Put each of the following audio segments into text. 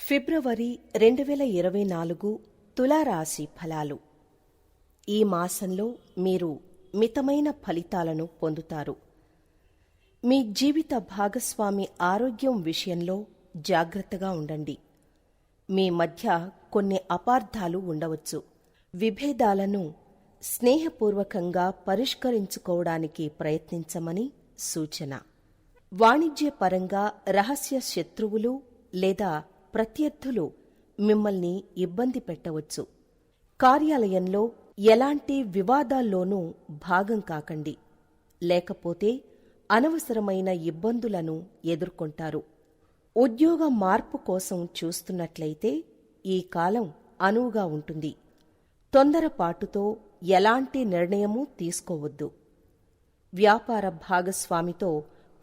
ఫిబ్రవరి 2024 తులారాశి ఫలాలు. ఈ మాసంలో మీరు మితమైన ఫలితాలను పొందుతారు. మీ జీవిత భాగస్వామి ఆరోగ్యం విషయంలో జాగ్రత్తగా ఉండండి. మీ మధ్య కొన్ని అపార్థాలు ఉండవచ్చు. విభేదాలను స్నేహపూర్వకంగా పరిష్కరించుకోవడానికి ప్రయత్నించమని సూచన. వాణిజ్యపరంగా రహస్య శత్రువులు లేదా ప్రత్యర్థులు మిమ్మల్ని ఇబ్బంది పెట్టవచ్చు. కార్యాలయంలో ఎలాంటి వివాదాల్లోనూ భాగం కాకండి, లేకపోతే అనవసరమైన ఇబ్బందులను ఎదుర్కొంటారు. ఉద్యోగ మార్పు కోసం చూస్తున్నట్లయితే ఈ కాలం అనువుగా ఉంటుంది. తొందరపాటుతో ఎలాంటి నిర్ణయమూ తీసుకోవద్దు. వ్యాపార భాగస్వామితో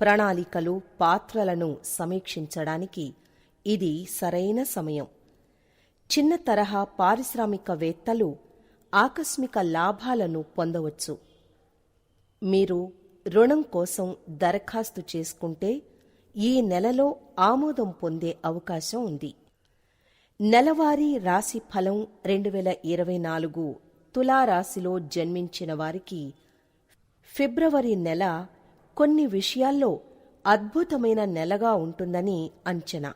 ప్రణాళికలు, పాత్రలను సమీక్షించడానికి ఇది సరైన సమయం. చిన్న తరహా పారిశ్రామికవేత్తలు ఆకస్మిక లాభాలను పొందవచ్చు. మీరు రుణం కోసం దరఖాస్తు చేసుకుంటే ఈ నెలలో ఆమోదం పొందే అవకాశం ఉంది. నెలవారీ రాశి ఫలం 2024 తులారాశిలో జన్మించిన వారికి ఫిబ్రవరి నెల కొన్ని విషయాల్లో అద్భుతమైన నెలగా ఉంటుందని అంచనా.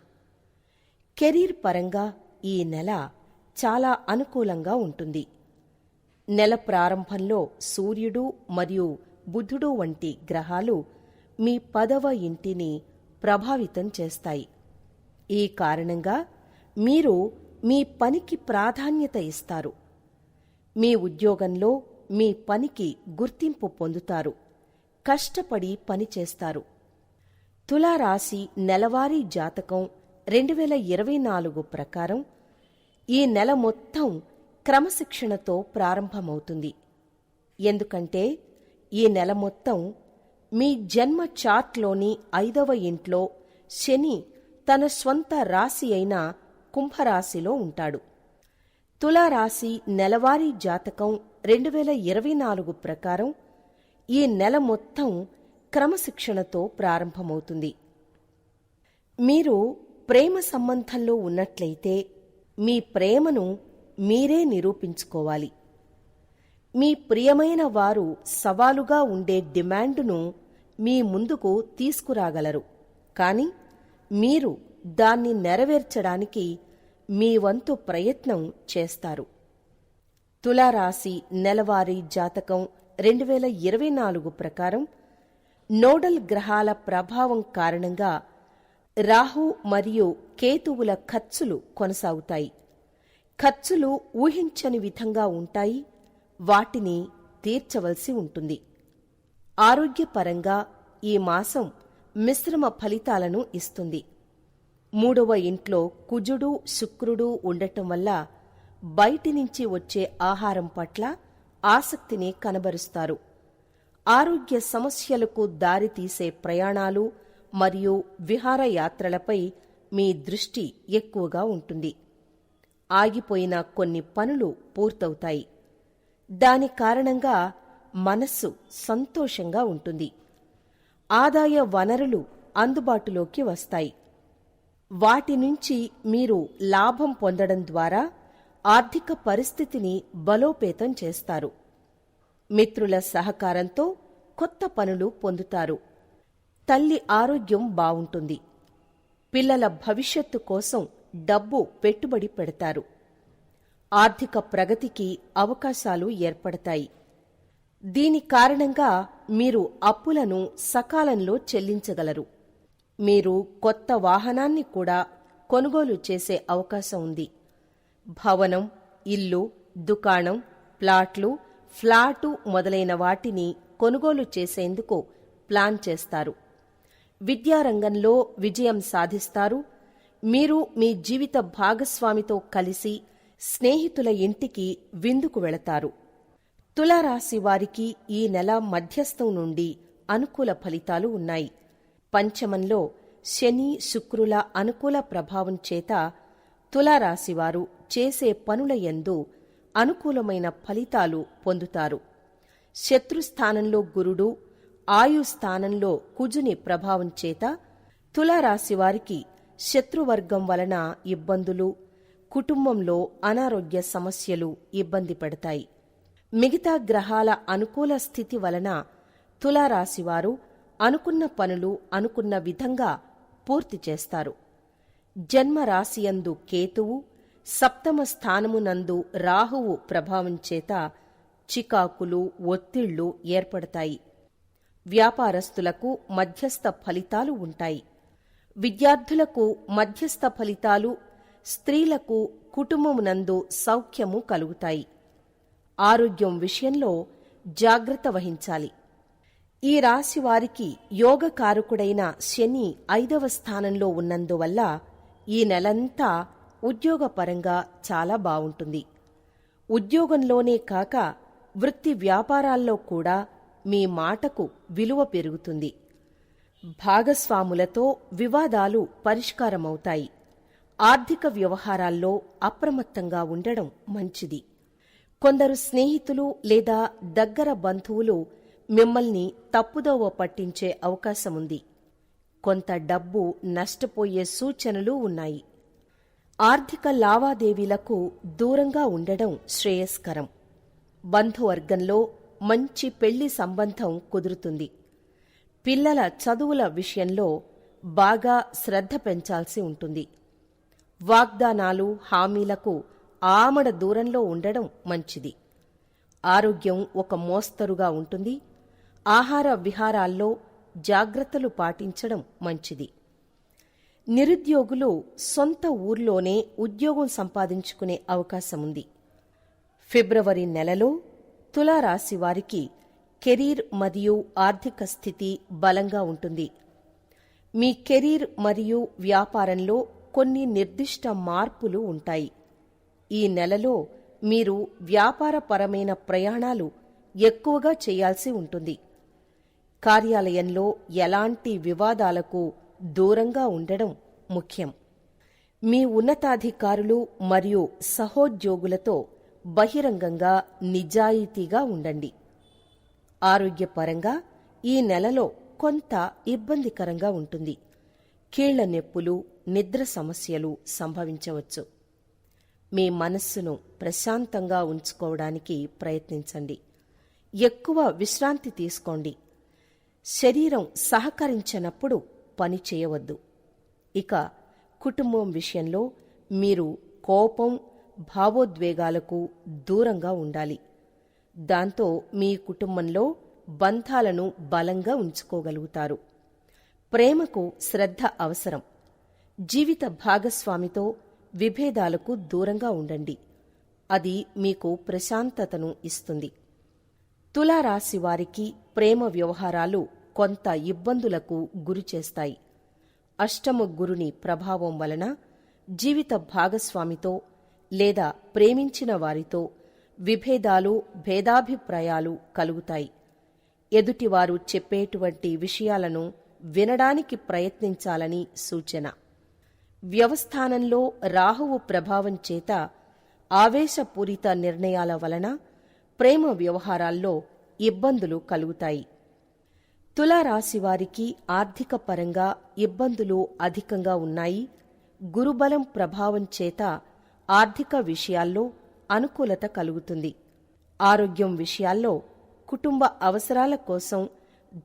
కెరీర్ పరంగా ఈ నెల చాలా అనుకూలంగా ఉంటుంది. నెల ప్రారంభంలో సూర్యుడు మరియు బుధుడు వంటి గ్రహాలు మీ 10వ ఇంటిని ప్రభావితం చేస్తాయి. ఈ కారణంగా మీరు మీ పనికి ప్రాధాన్యత ఇస్తారు. మీ ఉద్యోగంలో మీ పనికి గుర్తింపు పొందుతారు. కష్టపడి పనిచేస్తారు. తులారాశి నెలవారీ జాతకం 2024 ప్రకారం ఈ నెల మొత్తం క్రమశిక్షణతో ప్రారంభమవుతుంది. ఎందుకంటే ఈ నెల మొత్తం మీ జన్మ చార్ట్లోని 5వ ఇంట్లో శని తన స్వంత రాశి అయిన కుంభరాశిలో ఉంటాడు. తులారాశి నెలవారీ జాతకం 2024 ప్రకారం ఈ నెల మొత్తం క్రమశిక్షణతో ప్రారంభమవుతుంది. మీరు ప్రేమ సంబంధంలో ఉన్నట్లయితే మీ ప్రేమను మీరే నిరూపించుకోవాలి. మీ ప్రియమైన వారు సవాలుగా ఉండే డిమాండును మీ ముందుకు తీసుకురాగలరు, కాని మీరు దాన్ని నెరవేర్చడానికి మీ వంతు ప్రయత్నం చేస్తారు. తులారాశి నెలవారీ జాతకం 2024 ప్రకారం నోడల్ గ్రహాల ప్రభావం కారణంగా రాహు మరియు కేతువుల ఖర్చులు కొనసాగుతాయి. ఖర్చులు ఊహించని విధంగా ఉంటాయి. వాటిని తీర్చవలసి ఉంటుంది. ఆరోగ్యపరంగా ఈ మాసం మిశ్రమ ఫలితాలను ఇస్తుంది. 3వ ఇంట్లో కుజుడు, శుక్రుడు ఉండటం వల్ల బయటి నుంచి వచ్చే ఆహారం పట్ల ఆసక్తిని కనబరుస్తారు. ఆరోగ్య సమస్యలకు దారితీసే ప్రయాణాలు మరియు విహారయాత్రలపై మీ దృష్టి ఎక్కువగా ఉంటుంది. ఆగిపోయిన కొన్ని పనులు పూర్తవుతాయి. దాని కారణంగా మనస్సు సంతోషంగా ఉంటుంది. ఆదాయ వనరులు అందుబాటులోకి వస్తాయి. వాటి నుంచి మీరు లాభం పొందడం ద్వారా ఆర్థిక పరిస్థితిని బలోపేతం చేస్తారు. మిత్రుల సహకారంతో కొత్త పనులు పొందుతారు. తల్లి ఆరోగ్యం బావుంటుంది. పిల్లల భవిష్యత్తు కోసం డబ్బు పెట్టుబడి పెడతారు. ఆర్థిక ప్రగతికి అవకాశాలు ఏర్పడతాయి. దీని కారణంగా మీరు అప్పులను సకాలంలో చెల్లించగలరు. మీరు కొత్త వాహనాన్ని కూడా కొనుగోలు చేసే అవకాశం ఉంది. భవనం, ఇల్లు, దుకాణం, ప్లాట్లు, ఫ్లాటు మొదలైన వాటిని కొనుగోలు చేసేందుకు ప్లాన్ చేస్తారు. విద్యారంగంలో విజయం సాధిస్తారు. మీరు మీ జీవిత భాగస్వామితో కలిసి స్నేహితుల ఇంటికి విందుకు వెళతారు. తులారాశి వారికి ఈ నెల మధ్యస్థం నుండి అనుకూల ఫలితాలు ఉన్నాయి. పంచమంలో శని, శుక్రుల అనుకూల ప్రభావం చేత తులారాశివారు చేసే పనుల యందు అనుకూలమైన ఫలితాలు పొందుతారు. శత్రుస్థానంలో గురుడు, ఆయుస్థానంలో కుజుని ప్రభావం చేత తులారాశివారికి శత్రువర్గం వలన ఇబ్బందులు, కుటుంబంలో అనారోగ్య సమస్యలు ఇబ్బంది పెడతాయి. మిగతా గ్రహాల అనుకూల స్థితి వలన తులారాశివారు అనుకున్న పనులు అనుకున్న విధంగా పూర్తి చేస్తారు. జన్మరాశియందు కేతువు, సప్తమ స్థానమునందు రాహువు ప్రభావం చేత చికాకులు, ఒత్తిళ్లు ఏర్పడతాయి. వ్యాపారస్తులకు మధ్యస్థ ఫలితాలు ఉంటాయి. విద్యార్థులకు మధ్యస్థ ఫలితాలు, స్త్రీలకు కుటుంబమునందు సౌఖ్యము కలుగుతాయి. ఆరోగ్యం విషయంలో జాగ్రత్త వహించాలి. ఈ రాశి వారికి యోగకారకుడైన శని 5వ స్థానంలో ఉన్నందువల్ల ఈ నెలంతా ఉద్యోగపరంగా చాలా బావుంటుంది. ఉద్యోగంలోనే కాక వృత్తి వ్యాపారాల్లో కూడా మీ మాటకు విలువ పెరుగుతుంది. భాగస్వాములతో వివాదాలు పరిష్కారమవుతాయి. ఆర్థిక వ్యవహారాల్లో అప్రమత్తంగా ఉండడం మంచిది. కొందరు స్నేహితులు లేదా దగ్గర బంధువులు మిమ్మల్ని తప్పుదోవ పట్టించే అవకాశముంది. కొంత డబ్బు నష్టపోయే సూచనలు ఉన్నాయి. ఆర్థిక లావాదేవీలకు దూరంగా ఉండడం శ్రేయస్కరం. బంధువర్గంలో మంచి పెళ్లి సంబంధం కుదురుతుంది. పిల్లల చదువుల విషయంలో బాగా శ్రద్ధ పెంచాల్సి ఉంటుంది. వాగ్దానాలు, హామీలకు ఆమడ దూరంలో ఉండడం మంచిది. ఆరోగ్యం ఒక మోస్తరుగా ఉంటుంది. ఆహార విహారాల్లో జాగ్రత్తలు పాటించడం మంచిది. నిరుద్యోగులు సొంత ఊర్లోనే ఉద్యోగం సంపాదించుకునే అవకాశముంది. ఫిబ్రవరి నెలలో తులారాశి వారికి కెరీర్ మరియు ఆర్థిక స్థితి బలంగా ఉంటుంది. మీ కెరీర్ మరియు వ్యాపారంలో కొన్ని నిర్దిష్ట మార్పులు ఉంటాయి. ఈ నెలలో మీరు వ్యాపారపరమైన ప్రయాణాలు ఎక్కువగా చేయాల్సి ఉంటుంది. కార్యాలయంలో ఎలాంటి వివాదాలకు దూరంగా ఉండడం ముఖ్యం. మీ ఉన్నతాధికారులు మరియు సహోద్యోగులతో బహిరంగంగా నిజాయితీగా ఉండండి. ఆరోగ్యపరంగా ఈ నెలలో కొంత ఇబ్బందికరంగా ఉంటుంది. కీళ్ల నొప్పులు, నిద్ర సమస్యలు సంభవించవచ్చు. మీ మనస్సును ప్రశాంతంగా ఉంచుకోవడానికి ప్రయత్నించండి. ఎక్కువ విశ్రాంతి తీసుకోండి. శరీరం సహకరించనప్పుడు పని చేయవద్దు. ఇక కుటుంబం విషయంలో మీరు కోపం, భావోద్వేగాలకు దూరంగా ఉండాలి. దాంతో మీ కుటుంబంలో బంధాలను బలంగా ఉంచుకోగలుగుతారు. ప్రేమకు శ్రద్ధ అవసరం. జీవిత భాగస్వామితో విభేదాలకు దూరంగా ఉండండి. అది మీకు ప్రశాంతతను ఇస్తుంది. తులారాశి వారికి ప్రేమ వ్యవహారాలు కొంత ఇబ్బందులకు గురిచేస్తాయి. అష్టమ గురుని ప్రభావం వలన జీవిత భాగస్వామితో లేదా ప్రేమించిన వారితో విభేదాలు, భేదాభిప్రాయాలు కలుగుతాయి. ఎదుటివారు చెప్పేటువంటి విషయాలను వినడానికి ప్రయత్నించాలని సూచన. వ్యవస్థానంలో రాహువు ప్రభావం చేత ఆవేశపూరిత నిర్ణయాల వలన ప్రేమ వ్యవహారాల్లో ఇబ్బందులు కలుగుతాయి. తులారాశివారికి ఆర్థిక పరంగా ఇబ్బందులు అధికంగా ఉన్నాయి. గురుబలం ప్రభావం చేత ఆర్థిక విషయాల్లో అనుకూలత కలుగుతుంది. ఆరోగ్యం విషయాల్లో కుటుంబ అవసరాల కోసం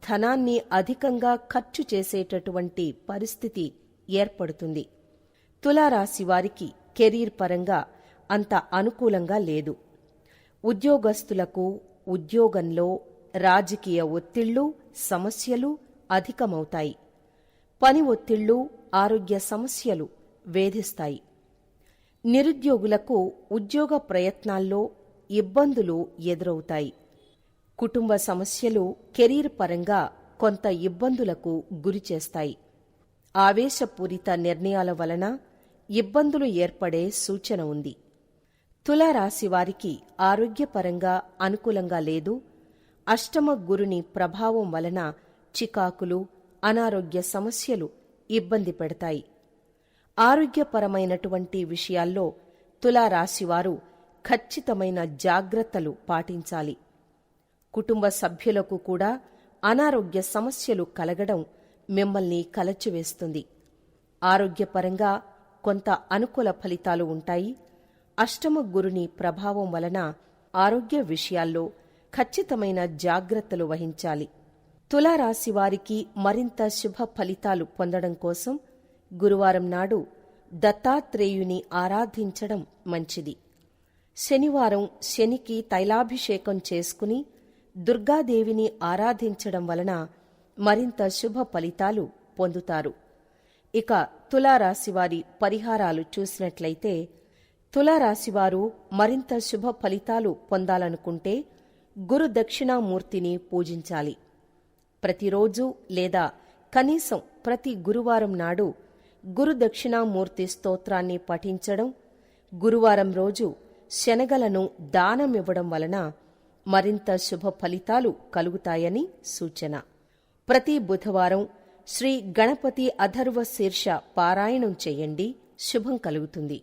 ధనాన్ని అధికంగా ఖర్చు చేసేటటువంటి పరిస్థితి ఏర్పడుతుంది. తులారాశివారికి కెరీర్ పరంగా అంత అనుకూలంగా లేదు. ఉద్యోగస్తులకు ఉద్యోగంలో రాజకీయ ఒత్తిళ్లు, సమస్యలు అధికమవుతాయి. పని ఒత్తిళ్లు, ఆరోగ్య సమస్యలు వేధిస్తాయి. నిరుద్యోగులకు ఉద్యోగ ప్రయత్నాల్లో ఇబ్బందులు ఎదురవుతాయి. కుటుంబ సమస్యలు కెరీర్ పరంగా కొంత ఇబ్బందులకు గురిచేస్తాయి. ఆవేశపూరిత నిర్ణయాల వలన ఇబ్బందులు ఏర్పడే సూచన ఉంది. తులారాశివారికి ఆరోగ్యపరంగా అనుకూలంగా లేదు. అష్టమ గురుని ప్రభావం వలన చికాకులు, అనారోగ్య సమస్యలు ఇబ్బంది పెడతాయి. ఆరోగ్యపరమైనటువంటి విషయాల్లో తులారాశివారు ఖచ్చితమైన జాగ్రత్తలు పాటించాలి. కుటుంబ సభ్యులకు కూడా అనారోగ్య సమస్యలు కలగడం మిమ్మల్ని కలచివేస్తుంది. ఆరోగ్యపరంగా కొంత అనుకూల ఫలితాలు ఉంటాయి. అష్టమ గురుని ప్రభావం వలన ఆరోగ్య విషయాల్లో ఖచ్చితమైన జాగ్రత్తలు వహించాలి. తులారాశి వారికి మరింత శుభ ఫలితాలు పొందడం కోసం గురువారం నాడు దత్తాత్రేయుని ఆరాధించడం మంచిది. శనివారం శనికి తైలాభిషేకం చేసుకుని దుర్గాదేవిని ఆరాధించడం వలన మరింత శుభ ఫలితాలు పొందుతారు. ఇక తులారాశివారి పరిహారాలు చూసినట్లయితే, తులారాశివారు మరింత శుభ ఫలితాలు పొందాలనుకుంటే గురు దక్షిణామూర్తిని పూజించాలి. ప్రతిరోజు లేదా కనీసం ప్రతి గురువారం నాడు గురు దక్షిణామూర్తి స్తోత్రాన్ని పఠించడం, గురువారం రోజు శనగలను దానమివ్వడం వలన మరింత శుభ ఫలితాలు కలుగుతాయని సూచన. ప్రతి బుధవారం శ్రీ గణపతి అథర్వ శీర్ష పారాయణం చేయండి, శుభం కలుగుతుంది.